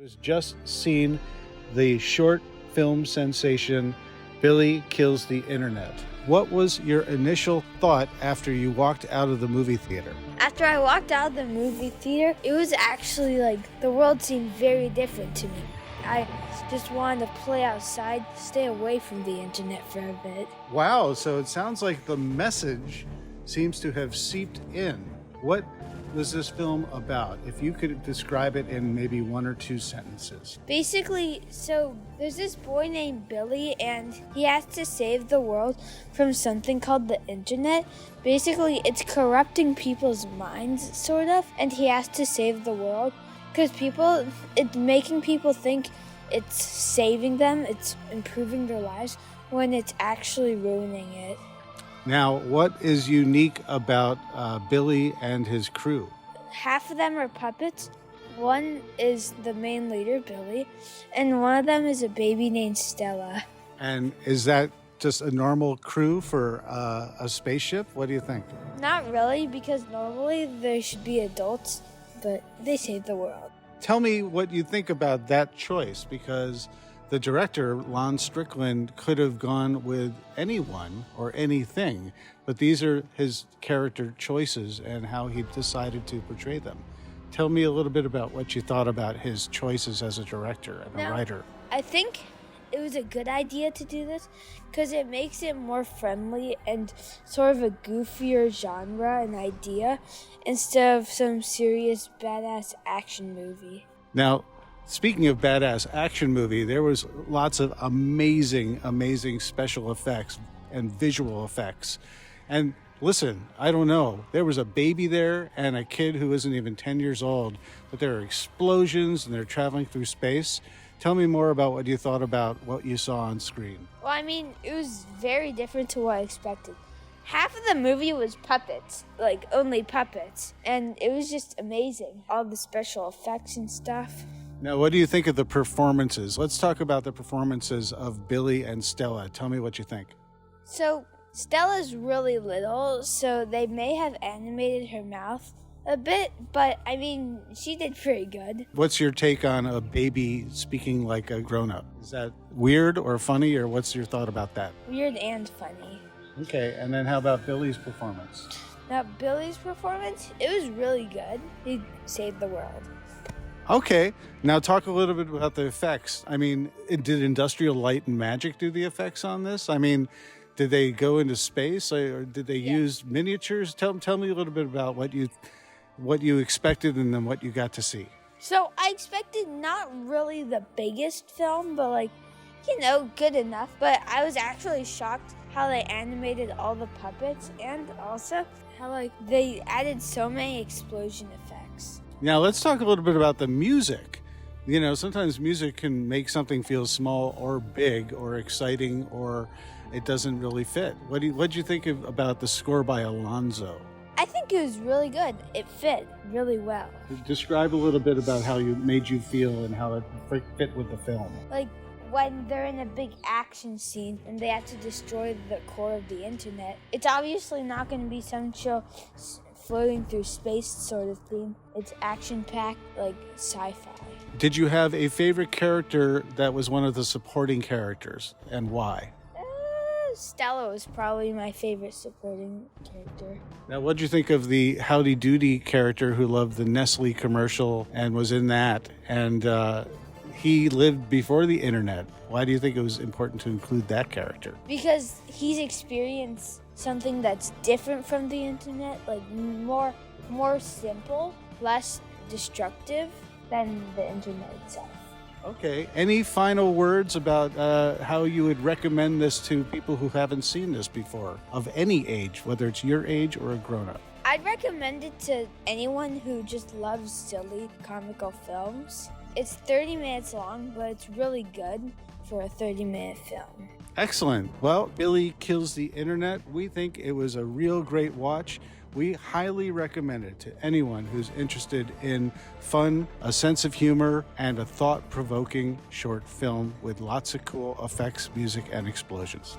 Was just seen the short film sensation Billy Kills the Internet. What was your initial thought after you walked out of the movie theater? After I walked out of the movie theater, it was actually like the world seemed very different to me. I just wanted to play outside, stay away from the internet for a bit. Wow, so it sounds like the message seems to have seeped in. What was this film about? If you could describe it in maybe one or two sentences. Basically, so there's this boy named Billy, and he has to save the world from something called the internet. Basically, it's corrupting people's minds, sort of, and he has to save the world because it's making people think it's saving them, it's improving their lives, when it's actually ruining it. Now, what is unique about Billy and his crew? Half of them are puppets. One is the main leader, Billy, and one of them is a baby named Stella. And is that just a normal crew for a spaceship? What do you think? Not really, because normally there should be adults, but they save the world. Tell me what you think about that choice, because the director, Lon Strickland, could have gone with anyone or anything, but these are his character choices and how he decided to portray them. Tell me a little bit about what you thought about his choices as a director and a writer. I think it was a good idea to do this because it makes it more friendly and sort of a goofier genre and idea instead of some serious badass action movie. Now, speaking of badass action movie, there was lots of amazing special effects and visual effects. And listen, I don't know, there was a baby there and a kid who isn't even 10 years old, but there are explosions and they're traveling through space. Tell me more about what you thought about what you saw on screen. Well, I mean, it was very different to what I expected. Half of the movie was puppets, like only puppets, and it was just amazing, all the special effects and stuff. Now, what do you think of the performances? Let's talk about the performances of Billy and Stella. Tell me what you think. So, Stella's really little, so they may have animated her mouth a bit, but I mean, she did pretty good. What's your take on a baby speaking like a grown-up? Is that weird or funny, or what's your thought about that? Weird and funny. Okay, and then how about Billy's performance? Now, Billy's performance, it was really good. He saved the world. Okay, now talk a little bit about the effects. I mean, did Industrial Light and Magic do the effects on this? I mean, did they go into space, or did they use miniatures? Tell me a little bit about what you expected and then what you got to see. So I expected not really the biggest film, but like, good enough. But I was actually shocked how they animated all the puppets and also how like they added so many explosion effects. Now let's talk a little bit about the music. You know, sometimes music can make something feel small or big or exciting, or it doesn't really fit. What'd you think about the score by Alonzo? I think it was really good. It fit really well. Describe a little bit about how it made you feel and how it fit with the film. Like when they're in a big action scene and they have to destroy the core of the internet, it's obviously not going to be some show floating through space sort of theme. It's action-packed, like sci-fi. Did you have a favorite character that was one of the supporting characters, and why? Stella was probably my favorite supporting character. Now, what did you think of the Howdy Doody character who loved the Nestle commercial and was in that? And he lived before the internet. Why do you think it was important to include that character? Because he's experienced something that's different from the internet, like more simple, less destructive than the internet itself. Okay. Any final words about how you would recommend this to people who haven't seen this before, of any age, whether it's your age or a grown-up? I'd recommend it to anyone who just loves silly comical films. It's 30 minutes long, but it's really good for a 30-minute film. Excellent. Well, Billy Kills the Internet. We think it was a real great watch. We highly recommend it to anyone who's interested in fun, a sense of humor, and a thought-provoking short film with lots of cool effects, music, and explosions.